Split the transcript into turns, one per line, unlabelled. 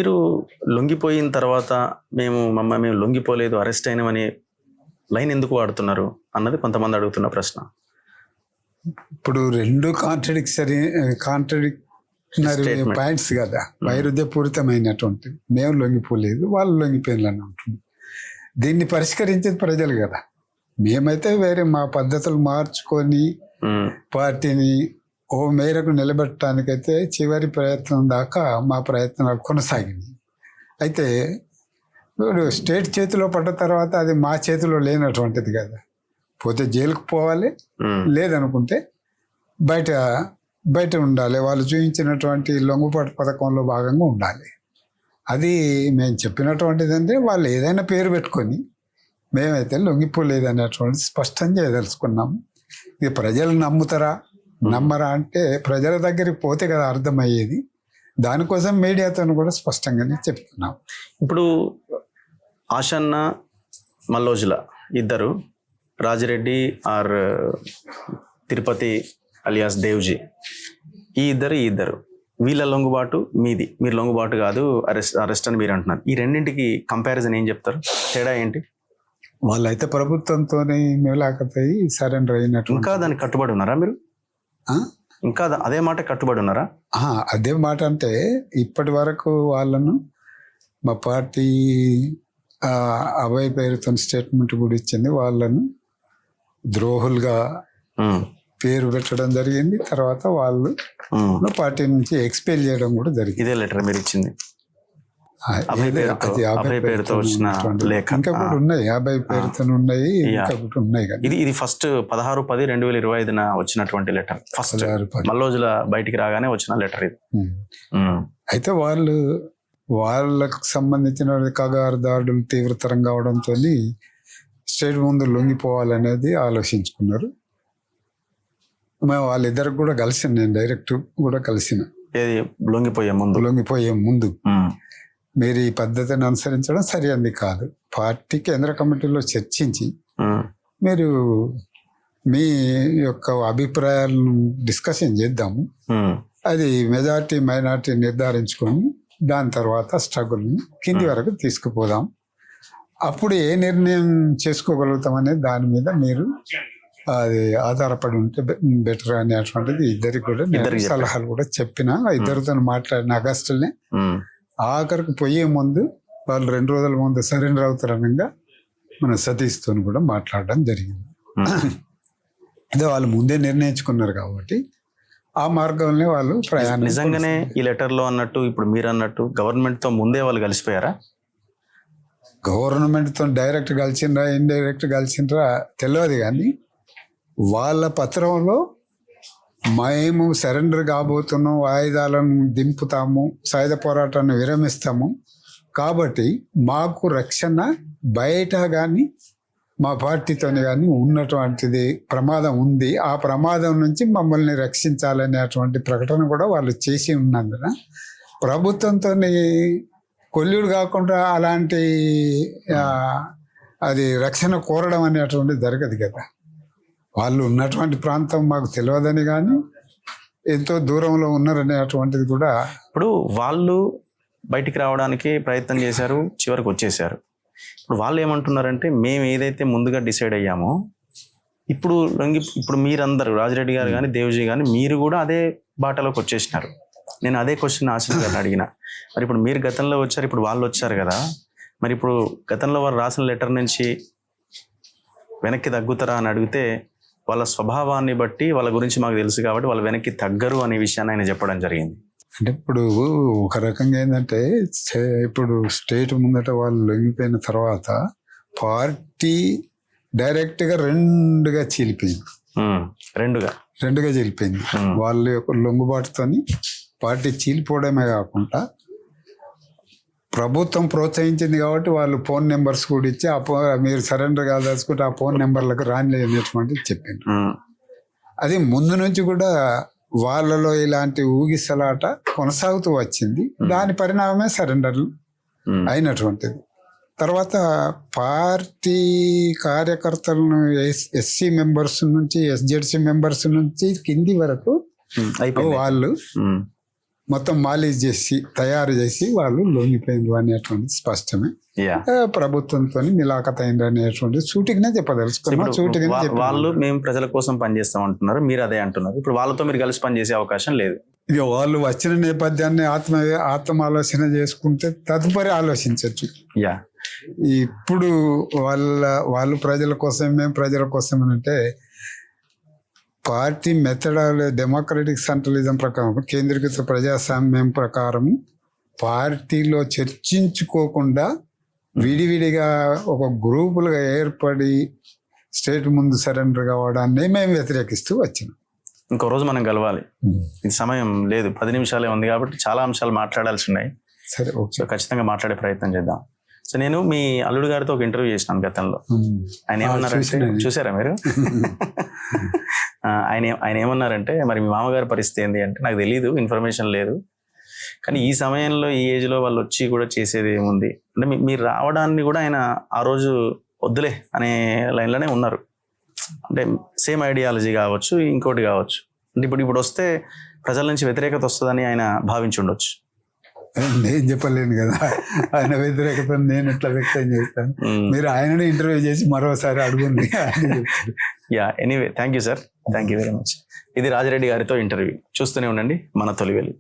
మీరు లొంగిపోయిన తర్వాత మేము లొంగిపోలేదు, అరెస్ట్ అయినామని లైన్ ఎందుకు వాడుతున్నారు అన్నది కొంతమంది అడుగుతున్న ప్రశ్న.
ఇప్పుడు రెండు కాంట్రడిక్టరీ
Statement.
పాయింట్స్ కదా, వైరుధ్యపూరితమైనటువంటి. మేము లొంగిపోలేదు, వాళ్ళు లొంగిపోయినని ఉంటుంది. దీన్ని పరిష్కరించేది ప్రజలు కదా. మేమైతే వేరే మా పద్ధతులు మార్చుకొని పార్టీని ఓ మేరకు నిలబెట్టడానికైతే చివరి ప్రయత్నం దాకా మా ప్రయత్నాలు కొనసాగింది. అయితే ఇప్పుడు స్టేట్ చేతిలో పడ్డ తర్వాత అది మా చేతిలో లేనటువంటిది కదా. పోతే జైలుకు పోవాలి, లేదనుకుంటే బయట ఉండాలి. వాళ్ళు చూపించినటువంటి లొంగుబాటు పథకంలో భాగంగా ఉండాలి. అది మేము చెప్పినటువంటిది అంటే వాళ్ళు ఏదైనా పేరు పెట్టుకొని మేమైతే లొంగిపోలేదు అనేటువంటిది స్పష్టం చేయదలుచుకున్నాము. ఇది ప్రజలు నమ్ముతారా నమ్మరా అంటే ప్రజల దగ్గరికి పోతే కదా అర్థమయ్యేది. దానికోసం మీడియాతో కూడా స్పష్టంగానే చెప్తున్నాం.
ఇప్పుడు ఆశన్న మల్లోజుల ఇద్దరు, రాజిరెడ్డి ఆర్ తిరుపతి అలియాస్ దేవ్జీ, ఈ ఇద్దరు వీళ్ళ లొంగుబాటు మీది, మీరు లొంగుబాటు కాదు, అరెస్ట్ అని మీరు అంటున్నారు. ఈ రెండింటికి కంపారిజన్ ఏం చెప్తారు? తేడా ఏంటి?
వాళ్ళైతే ప్రభుత్వంతో మేలాకతాయి సరెండర్ అయినట్టు.
ఇంకా దానికి కట్టుబడి ఉన్నారా మీరు? ఇంకా అదే మాట కట్టుబడి ఉన్నారా?
అదే మాట అంటే ఇప్పటి వరకు వాళ్ళను మా పార్టీ అభయ్ పేరుతో స్టేట్మెంట్ కూడా ఇచ్చింది. వాళ్ళను ద్రోహులుగా పేరు పెట్టడం జరిగింది. తర్వాత వాళ్ళు పార్టీ నుంచి ఎక్స్పెల్ చేయడం కూడా జరిగింది.
ఇదే లెటర్ మీరు ఇచ్చింది?
అది అభయ్ పేరుతో
వచ్చిన లేఖ.
ఇంకా కూడా ఉన్నాయి, అభయ్ పేరుతో ఉన్నాయి, ఇంకా కూడా ఉన్నాయి.
ఇది ఫస్ట్ 16/10/2025 వచ్చినటువంటి లెటర్. ఫస్ట్ మల్లోజుల బయటికి రాగానే వచ్చిన లెటర్ ఇది.
అయితే వాళ్ళకు సంబంధించిన కగారు దాడులు తీవ్రతరం కావడంతో స్టేట్ ముందు లొంగిపోవాలనేది ఆలోచించుకున్నారు. మేము వాళ్ళిద్దరికి కూడా కలిసిన, నేను డైరెక్ట్ కూడా కలిసిన.
లొంగిపోయే ముందు
మీరు ఈ పద్ధతిని అనుసరించడం సరైనది కాదు. పార్టీ కేంద్ర కమిటీలో చర్చించి మీరు మీ యొక్క అభిప్రాయాలను డిస్కషన్ చేద్దాము. అది మెజారిటీ మైనారిటీ నిర్ధారించుకొని దాని తర్వాత స్ట్రగుల్ని కింది వరకు తీసుకుపోదాం. అప్పుడు ఏ నిర్ణయం చేసుకోగలుగుతాం అనేది దాని మీద మీరు అది ఆధారపడి ఉంటే బెటర్ అనేటువంటిది ఇద్దరికి కూడా సలహాలు కూడా చెప్పిన. ఇద్దరితో మాట్లాడిన ఆగస్టులోనే. ఆఖరికి పోయే ముందు వాళ్ళు 2 రోజుల ముందు సరెండర్ అవుతారనగా మన సతీష్తో కూడా మాట్లాడడం జరిగింది. అదే వాళ్ళు ముందే నిర్ణయించుకున్నారు కాబట్టి ఆ మార్గంలో వాళ్ళు ప్రయాణం.
నిజంగానే ఈ లెటర్లో అన్నట్టు ఇప్పుడు మీరు అన్నట్టు గవర్నమెంట్తో ముందే వాళ్ళు కలిసిపోయారా?
గవర్నమెంట్తో డైరెక్ట్ కలిసిండ్రా ఇండైరెక్ట్ కలిసిండ్రా తెలియదు, కానీ వాళ్ళ పత్రంలో మేము సరెండర్ కాబోతున్నాం, వాయిదాలను దింపుతాము, సాయుధ పోరాటాన్ని విరమిస్తాము, కాబట్టి మాకు రక్షణ బయట కానీ మా పార్టీతోనే కానీ ఉన్నటువంటిది ప్రమాదం ఉంది, ఆ ప్రమాదం నుంచి మమ్మల్ని రక్షించాలనేటువంటి ప్రకటన కూడా వాళ్ళు చేసి ఉన్నందున ప్రభుత్వంతో కొల్లుడు కాకుండా అలాంటి అది రక్షణ కోరడం అనేటువంటిది జరగదు కదా. వాళ్ళు ఉన్నటువంటి ప్రాంతం మాకు తెలియదని కానీ ఎంతో దూరంలో ఉన్నారనేటువంటిది కూడా.
ఇప్పుడు వాళ్ళు బయటికి రావడానికి ప్రయత్నం చేశారు, చివరికి వచ్చేసారు. ఇప్పుడు వాళ్ళు ఏమంటున్నారంటే మేము ఏదైతే ముందుగా డిసైడ్ అయ్యామో ఇప్పుడు మీరందరూ రాజిరెడ్డి గారు కానీ దేవ్జీ కానీ మీరు కూడా అదే బాటలోకి వచ్చేసినారు. నేను అదే క్వశ్చన్ ఆశిష్ గారిని అడిగిన. మరి ఇప్పుడు మీరు గతంలో వచ్చారు, ఇప్పుడు వాళ్ళు వచ్చారు కదా, మరి ఇప్పుడు గతంలో వారు రాసిన లెటర్ నుంచి వెనక్కి తగ్గుతారా అని అడిగితే వాళ్ళ స్వభావాన్ని బట్టి వాళ్ళ గురించి మాకు తెలుసు కాబట్టి వాళ్ళు వెనక్కి తగ్గరు అనే విషయాన్ని ఆయన చెప్పడం జరిగింది.
అంటే ఇప్పుడు ఒక రకంగా ఏంటంటే ఇప్పుడు స్టేట్ ముందట వాళ్ళు లొంగిపోయిన తర్వాత పార్టీ డైరెక్ట్గా రెండుగా చీలిపోయింది. రెండుగా చీలిపోయింది. వాళ్ళ యొక్క లొంగుబాటుతోని పార్టీ చీలిపోవడమే కాకుండా ప్రభుత్వం ప్రోత్సహించింది కాబట్టి వాళ్ళు ఫోన్ నెంబర్స్ కూడా ఇచ్చి మీరు సరెండర్ కాదలుచుకుంటే ఆ ఫోన్ నెంబర్లకు రాని అనేటువంటిది చెప్పిండ్రు. అది ముందు నుంచి కూడా వాళ్ళలో ఇలాంటి ఊగిసలాట కొనసాగుతూ వచ్చింది. దాని పరిణామమే సరెండర్లు అయినటువంటిది. తర్వాత పార్టీ కార్యకర్తలను ఎస్సీ మెంబర్స్ నుంచి ఎస్జెడ్సీ మెంబర్స్ నుంచి కింది వరకు వాళ్ళు మొత్తం మాలిష్ చేసి తయారు చేసి వాళ్ళు లొంగిపోయింది అనేటువంటిది స్పష్టమే.
యా
ప్రభుత్వంతో మిలాఖత్ అయింది అనేటువంటి సూటిగానే చెప్పదలుచుకున్నాం. సూటిగానే
వాళ్ళు మేము ప్రజల కోసం పనిచేస్తాం అంటున్నారు, మీరు అదే అంటున్నారు. ఇప్పుడు వాళ్ళతో మీరు కలిసి పనిచేసే అవకాశం లేదు.
ఇక వాళ్ళు వచ్చిన నేపథ్యాన్ని ఆత్మ ఆలోచన చేసుకుంటే తదుపరి ఆలోచించవచ్చు.
యా
ఇప్పుడు వాళ్ళు ప్రజల కోసం, మేము ప్రజల కోసం అంటే పార్టీ మెథడాలజీ డెమోక్రటిక్ సెంట్రలిజం ప్రకారం, కేంద్రీకృత ప్రజాస్వామ్యం ప్రకారం పార్టీలో చర్చించుకోకుండా విడివిడిగా ఒక గ్రూపులుగా ఏర్పడి స్టేట్ ముందు సరెండర్ కావడాన్ని మేము వ్యతిరేకిస్తూ వచ్చినాం.
ఇంకో రోజు మనం కలవాలి, ఇది సమయం లేదు, 10 నిమిషాలే ఉంది కాబట్టి చాలా అంశాలు మాట్లాడాల్సి ఉన్నాయి.
సరే,
సో ఖచ్చితంగా మాట్లాడే ప్రయత్నం చేద్దాం. సో నేను మీ అల్లుడు గారితో ఒక ఇంటర్వ్యూ చేసినాను గతంలో. ఆయన ఏమన్నారంటే, చూసారా మీరు? ఆయన ఏమన్నారంటే, మరి మీ మామగారి పరిస్థితి ఏంటి అంటే, నాకు తెలియదు, ఇన్ఫర్మేషన్ లేదు, కానీ ఈ సమయంలో ఈ ఏజ్లో వాళ్ళు వచ్చి కూడా చేసేది ఏముంది అంటే, మీరు రావడాన్ని కూడా ఆయన ఆ రోజు వద్దులే అనే లైన్లోనే ఉన్నారు. అంటే సేమ్ ఐడియాలజీ కావచ్చు, ఇంకోటి కావచ్చు. అంటే ఇప్పుడు వస్తే ప్రజల నుంచి వ్యతిరేకత వస్తుందని ఆయన భావించి ఉండొచ్చు.
నేను చెప్పలేను కదా ఆయన వ్యతిరేకత నేను ఎట్లా వ్యక్తం చేస్తాను. మీరు ఆయననే ఇంటర్వ్యూ చేసి మరోసారి అడుగుంది.
Yeah, anyway thank you sir, thank you very much. ఇది రాజిరెడ్డి గారితో ఇంటర్వ్యూ. చూస్తూనే ఉండండి మన తొలి వెలుగు.